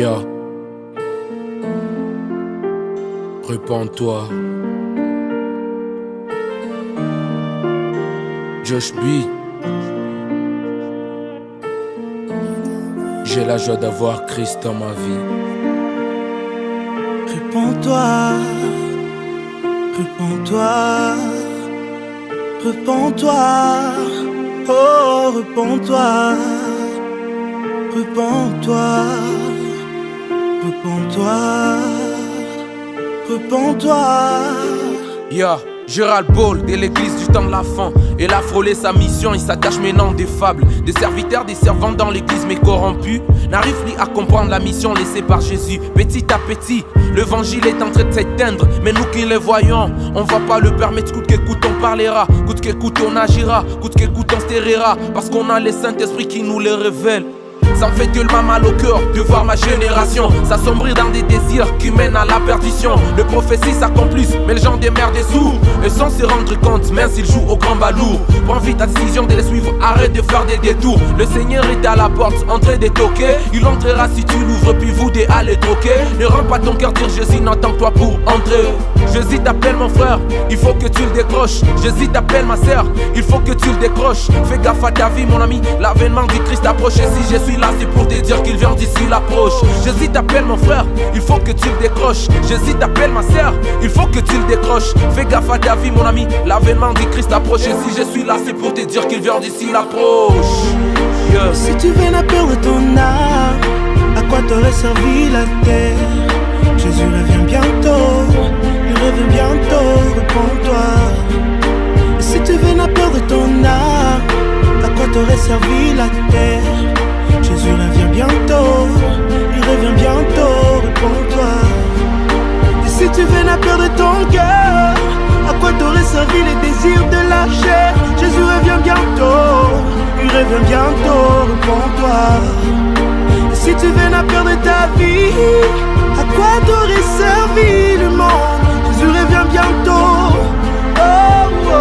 Yo, répands-toi. Josh B. J'ai la joie d'avoir Christ dans ma vie. Répands-toi, répands-toi, répands-toi, oh répands-toi, répands-toi, répands-toi, répands-toi. Yo, je ras-le-bol de l'église du temps de la fin. Elle a frôlé sa mission, il s'attache maintenant des fables. Des serviteurs, des servantes dans l'église mais corrompus n'arrivent plus à comprendre la mission laissée par Jésus. Petit à petit, l'évangile est en train de s'éteindre. Mais nous qui les voyons, on va pas le permettre. Coûte que coûte on parlera, coûte que coûte on agira, coûte que coûte on se taira. Parce qu'on a les Saint-Esprit qui nous les révèlent. Ça me fait tellement mal au cœur de voir ma génération s'assombrir dans des désirs qui mènent à la perdition. Les prophéties s'accomplissent, mais les gens démerdent des sous. Et sans se rendre compte, même s'ils jouent au grand balourd. Prends vite ta décision de les suivre, arrête de faire des détours. Le Seigneur est à la porte, en train de toquer. Il entrera si tu l'ouvres, puis vous des allez troquer. Ne rends pas ton cœur dire Jésus n'entend que toi pour entrer. Jésus t'appelle mon frère, il faut que tu le décroches. Jésus t'appelle ma sœur, il faut que tu le décroches. Fais gaffe à ta vie mon ami, l'avènement du Christ approche. Et si je suis là c'est pour te dire qu'il vient d'ici l'approche. Jésus t'appelle mon frère, il faut que tu le décroches. Jésus t'appelle ma sœur, il faut que tu le décroches. Fais gaffe à ta vie mon ami, l'avènement du Christ approche. Et si je suis là c'est pour te dire qu'il vient d'ici l'approche. Yeah. Si tu venais à perdre ton âme, à quoi t'aurait servi la terre? Jésus revient bientôt, il revient bientôt, réponds-toi. Et si tu venais à perdre ton âme, à quoi t'aurait servi la terre? Jésus revient bientôt, il revient bientôt, réponds-toi. Et si tu venais à perdre ton cœur, à quoi t'aurait servi les désirs de la chair? Jésus revient bientôt, il revient bientôt, réponds-toi. Et si tu venais à perdre ta vie, à quoi t'aurait servi le monde? Jésus revient bientôt, oh, oh,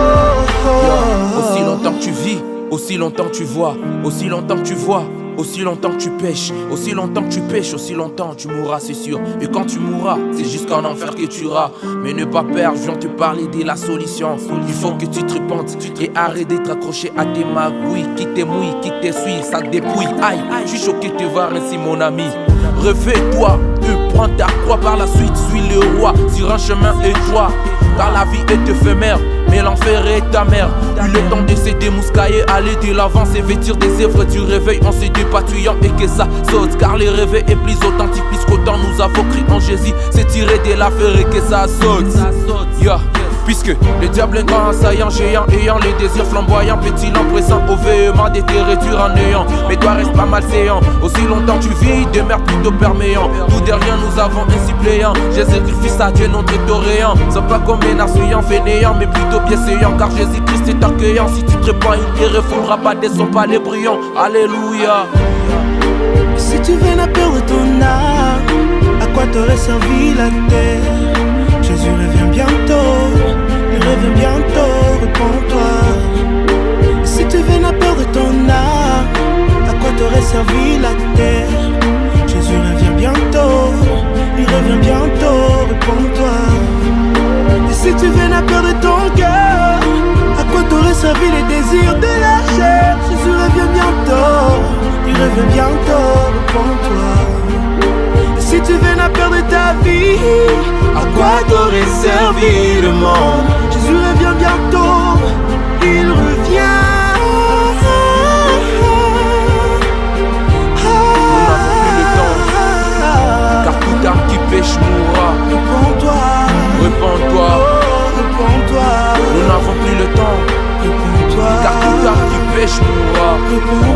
oh. Aussi longtemps que tu vis, aussi longtemps que tu vois, aussi longtemps que tu vois, aussi longtemps que tu pêches, aussi longtemps que tu pêches, aussi longtemps tu mourras, c'est sûr. Et quand tu mourras, c'est jusqu'en enfer que tu iras. Mais ne pas perdre, je viens te parler de la solution. Il faut que tu te repentes et arrête d'être accroché à tes magouilles. Qui te mouille, qui te suit, ça te dépouille. Aïe, je suis choqué de te voir ainsi mon ami. Réveille-toi, prends ta croix par la suite, suis le roi sur un chemin étroit. Car la vie est éphémère, mais l'enfer est ta mère. Plus le temps de se démouscailler, aller de l'avant, se vêtir des œuvres du réveil en se dépatouillant et que ça saute. Car le réveil est plus authentique, plus qu'autant nous avons cru en Jésus. C'est tiré de l'affaire et que ça saute. Yeah. Puisque le diable est grand assaillant, géant, ayant les désirs flamboyants, pétillant, pressant au véhément des réduire en néant. Mais toi reste pas malséant, aussi longtemps tu vis, demeure plutôt perméant. Tout derrière nous avons un suppléant, Jésus-Christ à Dieu notre doréant. C'est pas comme un assuyant fainéant, mais plutôt bienséant. Car Jésus-Christ est accueillant, si tu te répands il ne refondra pas de son palais brillant. Alléluia. Si tu venais à perdre ton âme, à quoi t'aurait servi la terre? Jésus revient bientôt, il revient bientôt, réponds-toi. Si tu venais à perdre ton âme, à quoi t'aurait servi la terre? Jésus revient bientôt, il revient bientôt, réponds-toi. Et si tu venais à perdre ton cœur, à quoi t'aurait servi les désirs de la chair? Jésus revient bientôt, il revient bientôt, réponds-toi. Si tu venais à perdre ta vie, à quoi t'aurait servi le monde? Jésus revient bientôt, il revient. Nous n'avons plus le temps, car toute âme qui pêche mourra. Réponds-toi, Répands-toi, oh, réponds-toi. nous n'avons plus le temps, Réponds-toi, car toute âme qui pêche mourra. réponds-toi.